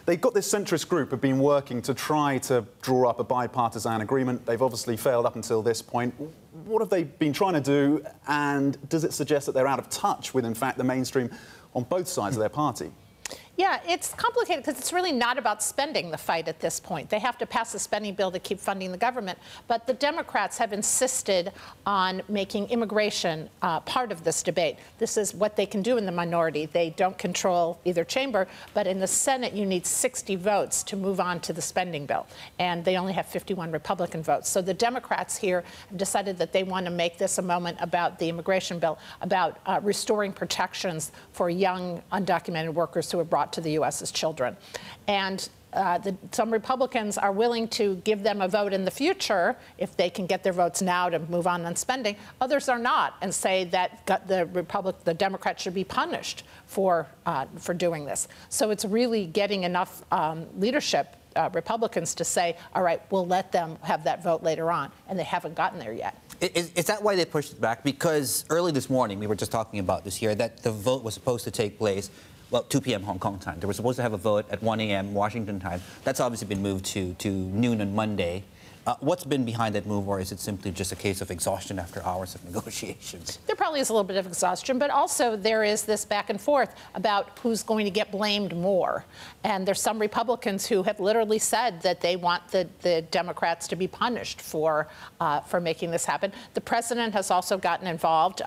They've got this centrist group have been working to try to draw up a bipartisan agreement. They've obviously failed up until this point. What have they been trying to do, and does it suggest that they're out of touch with, in fact, the mainstream on both sides of their party? Yeah, it's complicated because it's really not about spending the fight at this point. They have to pass a spending bill to keep funding the government. But the Democrats have insisted on making immigration part of this debate. This is what they can do in the minority. They don't control either chamber, but in the Senate, you need 60 votes to move on to the spending bill. And they only have 51 Republican votes. So the Democrats here have decided that they want to make this a moment about the immigration bill, about restoring protections for young undocumented workers who are brought to the U.S. as children. And some Republicans are willing to give them a vote in the future if they can get their votes now to move on spending. Others are not, and say that the Democrats should be punished for doing this. So it's really getting enough leadership, Republicans, to say, all right, we'll let them have that vote later on, and they haven't gotten there yet. Is that why they pushed it back? Because early this morning, we were just talking about this here, that the vote was supposed to take place, well, 2 p.m. Hong Kong time. They were supposed to have a vote at 1 a.m. Washington time. That's obviously been moved to noon on Monday. What's been behind that move, or is it simply just a case of exhaustion after hours of negotiations? There probably is a little bit of exhaustion, but also there is this back and forth about who's going to get blamed more. And there's some Republicans who have literally said that they want the Democrats to be punished for making this happen. The president has also gotten involved.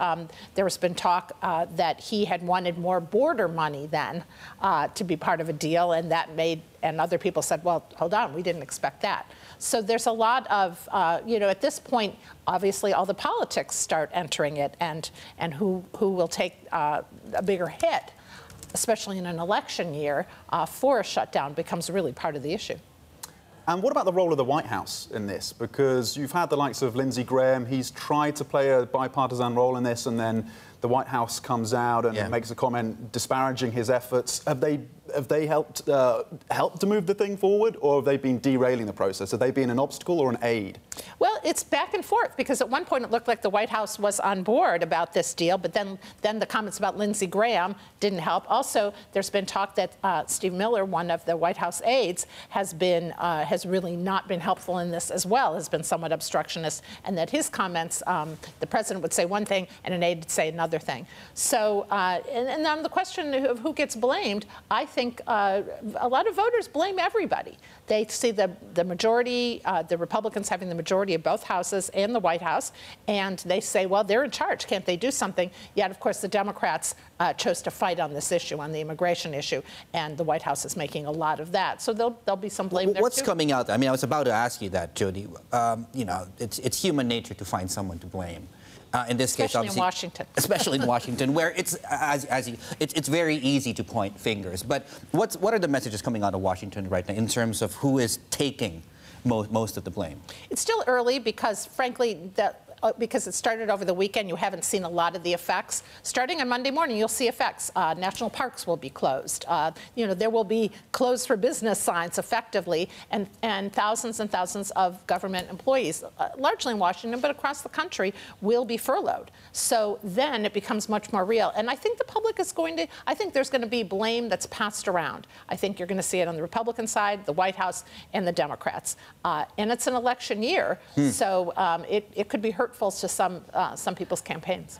There has been talk that he had wanted more border money then to be part of a deal, and that made, and other people said, well, hold on, we didn't expect that. So there's a lot of, at this point, obviously all the politics start entering it, and who will take a bigger hit, especially in an election year, for a shutdown becomes really part of the issue. And what about the role of the White House in this? Because you've had the likes of Lindsey Graham. He's tried to play a bipartisan role in this, and then the White House comes out and makes a comment disparaging his efforts. Have they helped to move the thing forward, or have they been derailing the process? Have they been an obstacle or an aid? Well, it's back and forth, because at one point it looked like the White House was on board about this deal, but then the comments about Lindsey Graham didn't help. Also, there's been talk that Steve Miller, one of the White House aides, has really not been helpful in this as well, has been somewhat obstructionist, and that his comments, the president would say one thing and an aide would say another thing. So, and on the question of who gets blamed, I think a lot of voters blame everybody. They see the majority, the Republicans having the majority of both houses and the White House, and they say, well, they're in charge. Can't they do something? Yet, of course, the Democrats chose to fight on this issue, on the immigration issue, and the White House is making a lot of that. So there'll be some blame there, What's too. coming out? I mean, I was about to ask you that, Jodi. It's human nature to find someone to blame. In this case, especially in Washington. Especially in Washington, where it's very easy to point fingers. But what are the messages coming out of Washington right now in terms of who is taking most of the blame? It's still early because, frankly, because it started over the weekend, you haven't seen a lot of the effects. Starting on Monday morning, you'll see effects. National parks will be closed. There will be closed for business signs effectively, and thousands of government employees, largely in Washington, but across the country, will be furloughed. So then it becomes much more real. And I think the public is I think there's going to be blame that's passed around. I think you're going to see it on the Republican side, the White House, and the Democrats. And it's an election year, so it could be hurtful to some people's campaigns.